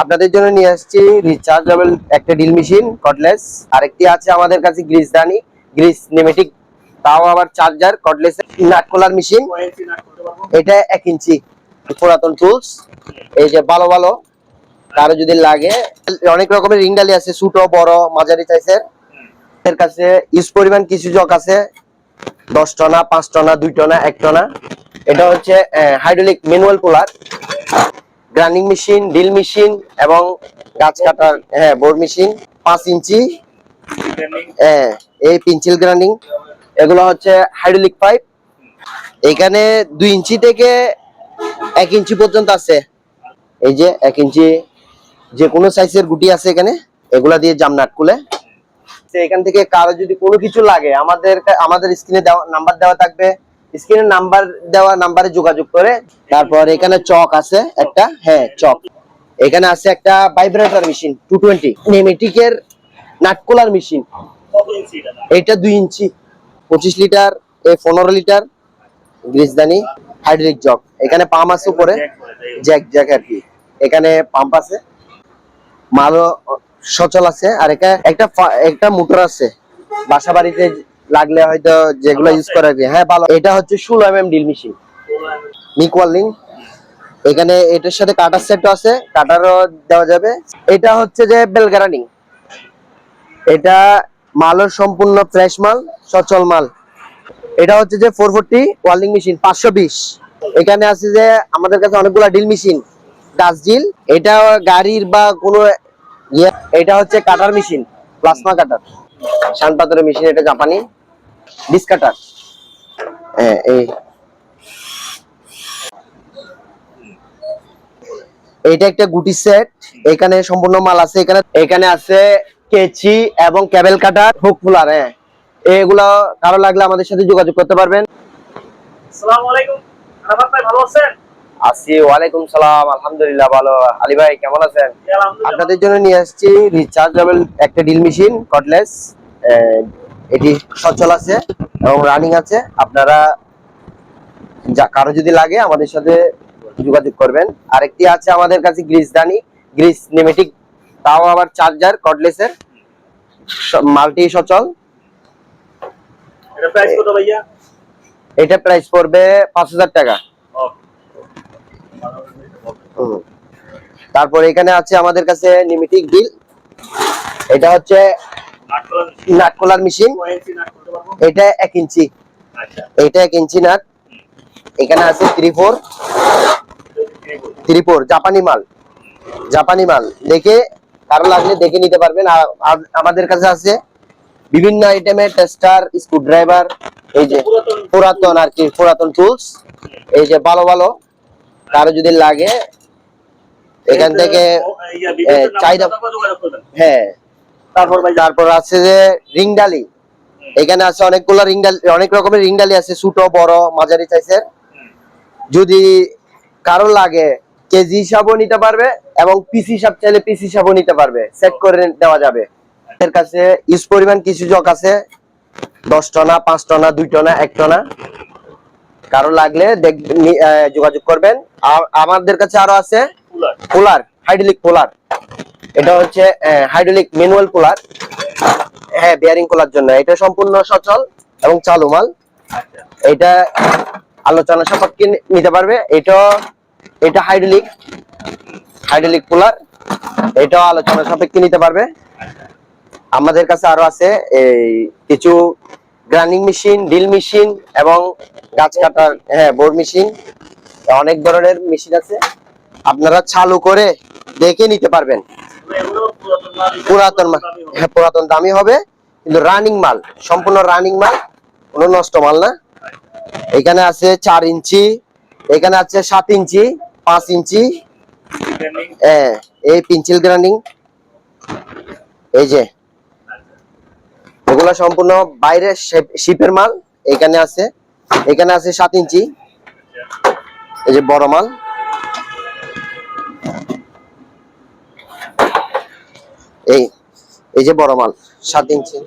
আপনাদের জন্য নিয়ে আসছি রিচার্জেবল একটা ড্রিল মেশিন কর্ডলেস, আরেকটি আছে আমাদের কাছে গ্রিসদানি গ্রিস নেমেটিক, তাও আবার চার্জার কর্ডলেস নাট খোলার মেশিন। এটা 1 ইঞ্চি পুরাতন টুলস। এই যে ভালো ভালো কারো যদি লাগে, অনেক রকমের রিং ডালি আছে, ছোট বড় মাঝারি সাইজের। এর কাছে ইউজ পরিমাণ কিছু জক আছে, 10 টনা 5 টনা 2 টনা 1 টনা। এটা হচ্ছে hydraulic manual cooler, grinding machine, drill machine এবং গাছ কাটার বোর মেশিন। 5 ইঞ্চি এই পেন্সিল গ্রাইন্ডিং। এগুলো হচ্ছে হাইড্রোলিক পাইপ। এখানে 2 ইঞ্চি থেকে 1 ইঞ্চি পর্যন্ত আছে। এই যে 1 ইঞ্চি যে কোনো সাইজের গুটি আছে এখানে, এগুলা দিয়ে জামনাট খুলে। এখান থেকে কারো যদি কোনো কিছু লাগে, আমাদের স্ক্রিনে দেওয়া নাম্বার দেওয়া থাকবে, স্ক্রিনে নাম্বার দেওয়া নাম্বারে যোগাযোগ করে। তারপর এখানে চক আছে একটা, চক। এখানে আছে একটা ভাইব্রেটর মেশিন 220 নেমেটিকের নাট কুলার মেশিন। এটা 2 ইঞ্চি 25 লিটার 15 লিটার গ্রিসদানি হাইড্রোলিক জগ। এখানে পাম্প আছে উপরে, জ্যাক জ্যাক আর কি। এখানে পাম্প আছে, মালও সচল আছে। আর একটা মোটর আছে, বাসা বাড়িতে লাগলে হয়তো যেগুলো ইউজ করা যায়। ভালো। এটা হচ্ছে 16 mm ড্রিল মেশিন নিকওয়ালিং। এখানে এটার সাথে কাটার সেট আছে, কাটারও দেওয়া যাবে। এটা হচ্ছে যে বেল গ্রাইন্ডিং। এটা মালের সম্পূর্ণ ফ্রেশ মাল, সচল মাল। এটা হচ্ছে যে 440 ওয়েল্ডিং মেশিন 520। এখানে আছে যে আমাদের কাছে অনেকগুলো ড্রিল মেশিন, ডাচ ড্রিল। এটা গাড়ির বা কোনো এটা হচ্ছে কাটার মেশিন, প্লাজমা কাটার, শান পাথরের মেশিন। এটা জাপানি ডিস কাটার। এই এটা একটা গুটি সেট। এখানে সম্পূর্ণ মাল আছে। এখানে আছে কেচি এবং কেবল কাটার, হুক পুলার। এগুলো কারো লাগলে আমাদের সাথে যোগাযোগ করতে পারবেন। আসসালামু আলাইকুম আরাফাত ভাই, ভালো আছেন? আসি। ওয়ালাইকুম সালাম, আলহামদুলিল্লাহ ভালো। আলী ভাই কেমন আছেন? আপনাদের জন্য নিয়ে আসছি রিচার্জেবল একটা ড্রিল মেশিন কর্ডলেস। এটি সচল আছে এবং রানিং আছে। আপনারা কারো যদি লাগে আমাদের সাথে যোগাযোগ করবেন। আরেকটি আছে আমাদের কাছে গ্রিসদানি গ্রিস নেমেটিক, তাও আবার চার্জার কর্ডলেসের, মাল্টি সচল। এটা প্রাইস কত ভাইয়া? এটা প্রাইস পড়বে 5000 টাকা। তারপর এখানে আছে আমাদের কাছে নিমেটিক ড্রিল। এটা হচ্ছে নাট খোলার মেশিন। এটা 1 ইঞ্চি। এটা 1 ইঞ্চি নাট। এখানে আছে 34 জাপানি মাল। জাপানি মাল দেখে কারো লাগলে দেখে নিতে পারবেন। আর আমাদের কাছে আছে বিভিন্ন আইটেমের টেস্টার, স্ক্রুড্রাইভার। এই যে পুরাতন আর কি, পুরাতন টুলস। এই যে ভালো ভালো কারো যদি লাগে এখান থেকে চাহিদা। তারপর আছে যে রিং ডালি। এখানে আছে অনেকগুলো রিং ডালি, অনেক রকমের রিং ডালি আছে, ছোট বড় মাঝারি সাইজের। যদি কারো লাগে কেজি হিসাবও নিতে পারবে এবং পিস হিসাব চাইলে পিস হিসাবও নিতে পারবে, সেট করে দেওয়া যাবে। এর কাছে ইউজ পরিমাণ কিছু জক আছে, 10 টনা 5 টনা 2 টনা 1 টনা। কারো লাগলে যোগাযোগ করবেন। আমাদের কাছে আরো আছে কুলার, হাইড্রোলিক কুলার। এটা হচ্ছে hydraulic manual cooler, bearing cooler জন্য। এটা সম্পূর্ণ সচল এবং চালু মাল। এটা আলোচনা সাপেক্ষে নিতে পারবে। এটা হাইড্রোলিক কুলার, এটাও আলোচনা সাপেক্ষে নিতে পারবে। আমাদের কাছে আরো আছে এই কিছু গ্রাইন্ডিং মেশিন, ড্রিল মেশিন এবং গাছ কাটার বোর মেশিন। অনেক ধরনের মেশিন আছে, আপনারা চালু করে দেখে নিতে পারবেন। পুরাতন মাল, পুরাতন দামি হবে, কিন্তু রানিং মাল, সম্পূর্ণ রানিং মাল, কোনো নষ্ট মাল না। এখানে আছে 4 ইঞ্চি, এখানে আছে 7 ইঞ্চি 5 ইঞ্চি। এই পেন্সিল গ্রাইন্ডিং। এই যে এগুলো সম্পূর্ণ বাইরে শিপের মাল। এখানে আছে 7 ইঞ্চি। এই যে বড় মাল। এই যে বড় মাল 7 ইঞ্চি।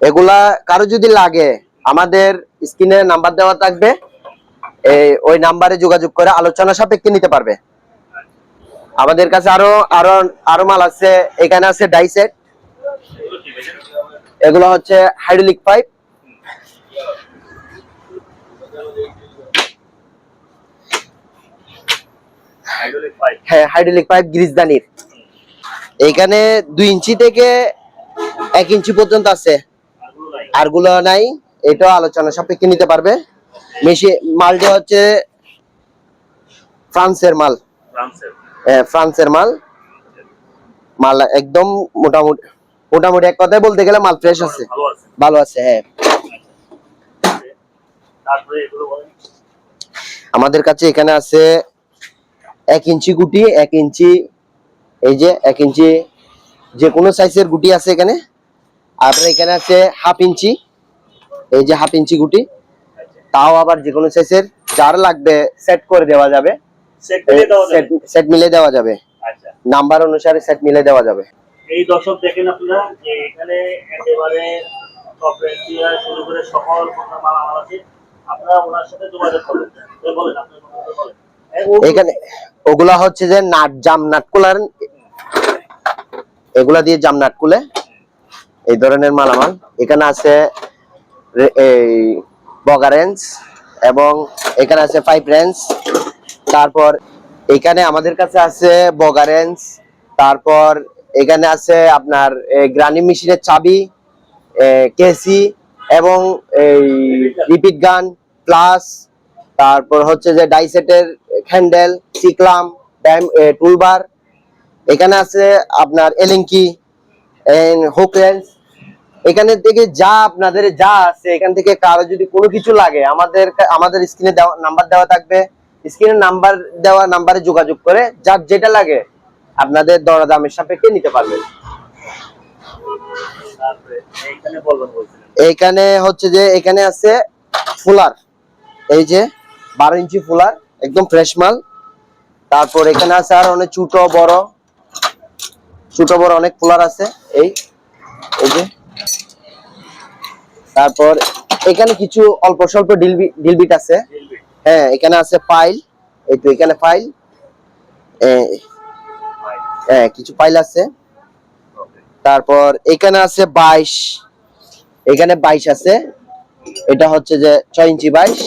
এগুলা কারো যদি লাগে আমাদের স্ক্রিনে নাম্বার দেওয়া থাকবে, ওই নাম্বারে যোগাযোগ করে আলোচনা সাপেক্ষে নিতে পারবে। আমাদের কাছে আরো আরো আরো মাল আছে। এখানে আছে ডাই সেট, এগুলো কি ভাই? এগুলো হচ্ছে হাইড্রোলিক পাইপ। Hydraulic pipe. হ্যাঁ, হাইড্রোলিক পাইপ গ্রিজদানির। এখানে 2 ইঞ্চি থেকে 1 ইঞ্চি পর্যন্ত আছে, এগুলো নাই। আরগুলো নাই। এটা আলোচনা সাপেক্ষে নিতে পারবে। মালটা হচ্ছে ফ্রান্সের মাল। ফ্রান্সের। ফ্রান্সের মাল। মাল একদম মোটামুটি মোটামুটি এক কথায় বলতে গেলে মাল ফ্রেশ আছে, ভালো আছে। ভালো আছে। হ্যাঁ, তারপরে এগুলো বলেন। আমাদের কাছে এখানে আছে 1 ইঞ্চি গুটি, 1 ইঞ্চি, এই যে 1 ইঞ্চি যে কোনো সাইজের গুটি আছে এখানে। আর এখানে আছে হাফ ইঞ্চি, এই যে হাফ ইঞ্চি গুটি, তাও আবার যে কোনো সাইজের, যার লাগবে সেট করে দেওয়া যাবে। সেট মিলিয়ে দেওয়া যাবে। সেট মিলে দেওয়া যাবে, আচ্ছা। নাম্বার অনুসারে সেট মিলে দেওয়া যাবে। এই দর্শক দেখেন আপনারা যে এখানে একেবারে টপ রেঞ্জ দিয়ে শুরু করে সকল প্রকার মাল আমার আছে। আপনারা ওনার সাথে যোগাযোগ করবেন। বলেন আপনার কথা বলেন। এখানে ওগুলা হচ্ছে যে নাট, জাম নাট কুলার, এগুলা দিয়ে জাম নাট কুলে এই ধরনের মালামাল। এখানে আছে এই বগা রেঞ্জ, এবং এখানে আছে পাইপ রেঞ্জ। তারপর এখানে আমাদের কাছে আছে বগা রেঞ্জ। তারপর এখানে আছে আপনার গ্রানি মেশিনের চাবি, কেসি, এবং এই রিপিট গান প্লাস। তারপর হচ্ছে যে ডাইসেটের হ্যান্ডেল, সিক্লাম, টুলবার। এখানে আছে আপনার এলিঙ্কি, হুক রেঞ্জ। এখানে থেকে যা আপনাদের যা আছে, এখান থেকে কারো যদি কোনো কিছু লাগে, আমাদের স্ক্রিনে দেওয়া নাম্বার দেওয়া থাকবে। স্ক্রিনে নাম্বার দেওয়া নাম্বারে যোগাযোগ করে যার যেটা লাগে আপনাদের দরদামের সাপেক্ষে নিতে পারবেন। তারপরে এইখানে বলবেন বলছিলেন। এখানে হচ্ছে যে এখানে আছে ফুলার, এই যে 12 ইঞ্চি ফুলার, একদম ফ্রেশ মাল। তারপর এখানে আছে আর অনেক ছোট বড় অনেক ফুলার আছে, এই এই যে। তারপর এখানে কিছু অল্প স্বল্প ডিলবিট আছে। হ্যাঁ, এখানে আছে ফাইল, এই তো এখানে ফাইল, হ্যাঁ কিছু ফাইল আছে। তারপর এখানে আছে 22, এখানে 22 আছে, এটা হচ্ছে যে 6 ইঞ্চি 22।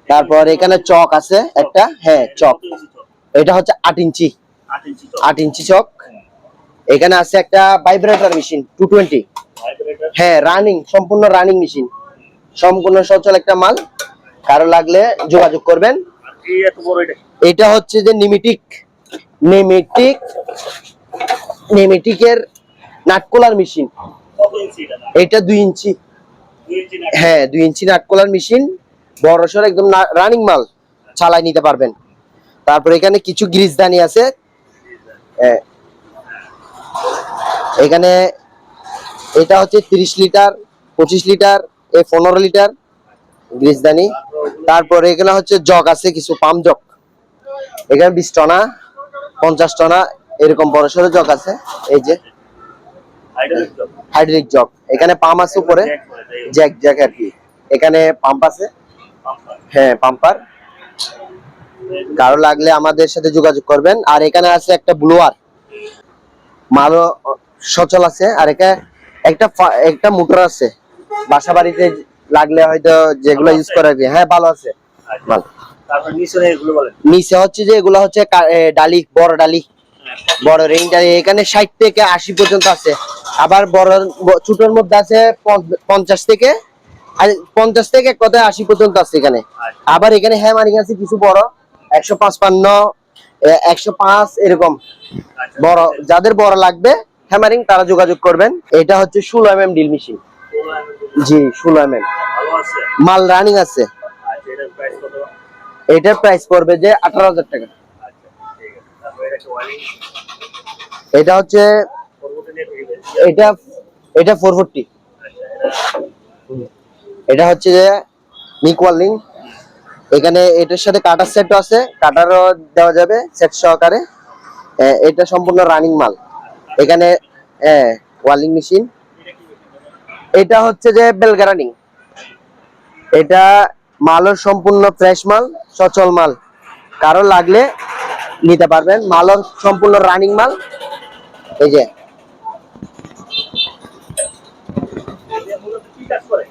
তারপর এখানে চক আছে একটা, হ্যাঁ চক, এটা হচ্ছে 8 ইঞ্চি, 8 ইঞ্চি চক। এখানে আছে একটা ভাইব্রেটর মেশিন 220, হ্যাঁ রানিং, সম্পূর্ণ রানিং মেশিন, সম্পূর্ণ সচল একটা মাল। কারো লাগলে যোগাযোগ করবেন। এটা হচ্ছে যে নেমেটিকের নাটকোলার মেশিন। এটা 2 ইঞ্চি, হ্যাঁ 2 ইঞ্চি নাটকোলার মেশিন, বড়সড় একদম রানিং মাল, চালাই নিতে পারবেন। তারপর এখানে কিছু গ্রিজদানি আছে, এখানে এটা হচ্ছে 30 লিটার, 25 লিটার, 15 লিটার গ্রিজদানি। তারপর এখানে হচ্ছে জগ আছে, কিছু পাম্প জগ, এখানে 20 টনা, 50 টনা এরকম বড়সড় জগ আছে। এই যে হাইড্রোলিক জগ, এখানে পাম্প আছে উপরে, জ্যাক আর কি, এখানে পাম্প আছে, হ্যাঁ পাম্পার। কারো লাগলে আমাদের সাথে যোগাযোগ করবেন। আর এখানে আছে একটা ব্লোয়ার, মালও সচল আছে। আর একটা মোটর আছে, বাসা বাড়িতে লাগলে হয়তো যেগুলো ইউজ করা যায়, হ্যাঁ ভালো আছে মাল। তারপর নিচে হচ্ছে যে এগুলো হচ্ছে ডালি, বড় ডালি, বড় রিং ডালি। এখানে 60 থেকে 80 পর্যন্ত আছে। আবার বড় ছোটর মধ্যে আছে 50 থেকে 80 পর্যন্ত আছে এখানে। আবার এখানে হ্যামারিং আছে কিছু বড়, 155, 105 এরকম বড়। যাদের বড় লাগবে হ্যামারিং, তারা যোগাযোগ করবেন। এটা হচ্ছে 16 mm ড্রিল মেশিন, জি 16 mm মাল রানিং আছে। এটার প্রাইস পড়বে যে 18,000 টাকা। এটা হচ্ছে এটা 440, এটা হচ্ছে যে নিক ওয়ার্লিং। এখানে এটার সাথে কাটার সেটও আছে, কাটারও দেওয়া যাবে সেট সহকারে। এটা সম্পূর্ণ রানিং মাল। এখানে ওয়ার্লিং মেশিন, এটা হচ্ছে যে বেলগা রানিং। এটা মালের সম্পূর্ণ ফ্রেশ মাল, সচল মাল। কারো লাগলে নিতে পারবেন। মালও সম্পূর্ণ রানিং মাল। এই যে এটা মূলত কি কাজ করে?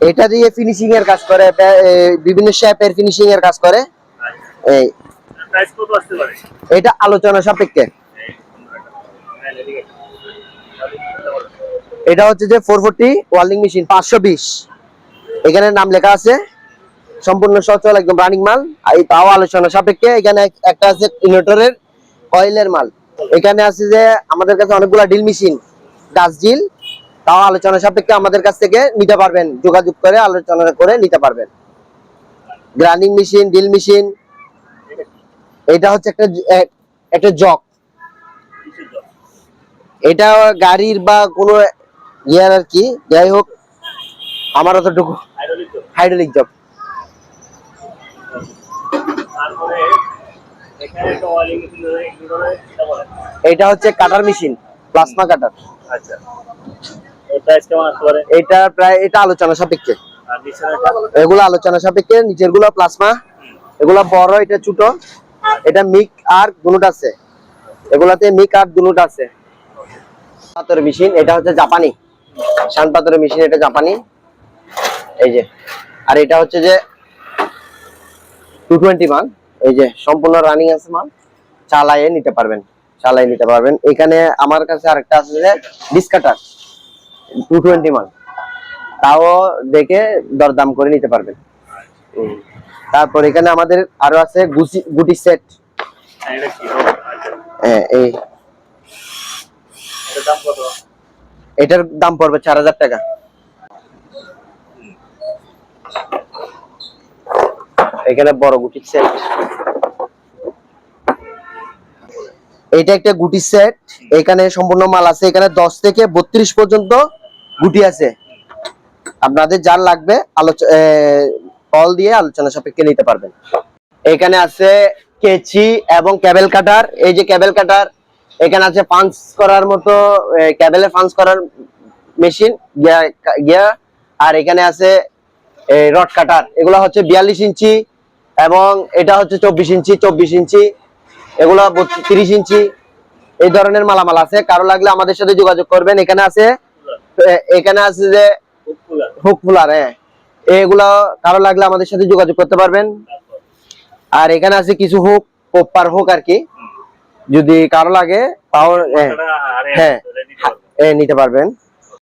এটা দিয়ে ফিনিশিং এর কাজ করে, বিভিন্ন শেপের ফিনিশিং এর কাজ করে। আচ্ছা, এই প্রাইস কত আসতে পারে? এটা আলোচনা সাপেক্ষে। এই 15 টাকা। হ্যাঁ, ঠিক আছে। তাহলে চিন্তা করুন। এটা হচ্ছে যে 440 ওয়েল্ডিং মেশিন 520, এখানে নাম লেখা আছে, সম্পূর্ণ সচল একদম রানিং মাল। এই তাও আলোচনা সাপেক্ষে। এখানে একটা আছে ইনভার্টারের কয়েলের মাল। এখানে আছে যে আমাদের কাছে অনেকগুলা ড্রিল মেশিন, ডাস ড্রিল, তাও আলোচনা সাপেক্ষে আমাদের কাছ থেকে নিতে পারবেন, যোগাযোগ করে আলোচনা করে নিতে পারবেন। Grinding machine, drill machine. এটা কি? এটা হচ্ছে একটা জক। কিসের জন্য? এটা গাড়ির বা কোনো ইয়ার আর কি, যাই হোক আমার অতটুকু হাইড্রোলিক জন্য। হাইড্রোলিক জক। তারপরে এখানে একটা ওয়ালিং মেশিন ধরে কি ধরে এটা বলেন। এটা হচ্ছে কাটার মেশিন, প্লাজমা কাটার। আচ্ছা, এই প্রাইস কেমন আসতে পারে? এটা প্রায় এটা আলোচনা সাপেক্ষে। আর নিচের এটা? এগুলো আলোচনা সাপেক্ষে। নিচের গুলো প্লাজমা, এগুলা বড়, এটা ছোট। এটা মিক আর দুনুট আছে, এগুলাতে মিক আর দুনুট আছে। পাথরের মেশিন, এটা হচ্ছে জাপানি শান পাথরের মেশিন, এটা জাপানি। এই যে, আর এটা হচ্ছে যে 220 মাল। এই যে সম্পূর্ণ রানিং আছে মাল, চালায়ে নিতে পারবেন, চালায়ে নিতে পারবেন। এখানে আমার কাছে আরেকটা আছে যে ডিসকাটার 220 মাল, তাও দেখে দরদাম করে নিতে পারবেন। তারপর এখানে আমাদের আরো আছে গুটি সেট। হ্যাঁ, এটা কি? আচ্ছা, হ্যাঁ, এই এটার দাম কত? এটার দাম পড়বে 4000 টাকা। এখানে বড় গুটি সেট, এটা একটা গুটি সেট। এখানে সম্পূর্ণ মাল আছে, এখানে 10 থেকে 32 পর্যন্ত গুটি আছে। আপনাদের যার লাগবে কল দিয়ে আলোচনা সাপেক্ষে নিতে পারবেন। এখানে আছে কেচি এবং কেবল কাটার। এই যে কেবল কাটার, এখানে আছে পাঞ্চ করার মতো, কেবলে পাঞ্চ করার মেশিন গিয়া। আর এখানে আছে রড কাটার, এগুলো হচ্ছে 42 ইঞ্চি এবং এটা হচ্ছে 24 ইঞ্চি, 24 ইঞ্চি, এগুলো 30 ইঞ্চি। এই ধরনের মালামাল আছে, কারো লাগলে আমাদের সাথে যোগাযোগ করবেন। এখানে আছে যে হুক ফুলার, হ্যাঁ, এগুলো কারো লাগলে আমাদের সাথে যোগাযোগ করতে পারবেন। আর এখানে আছে কিছু হুক, কোপার হুক আর কি, যদি কারো লাগে তাও হ্যাঁ নিতে পারবেন।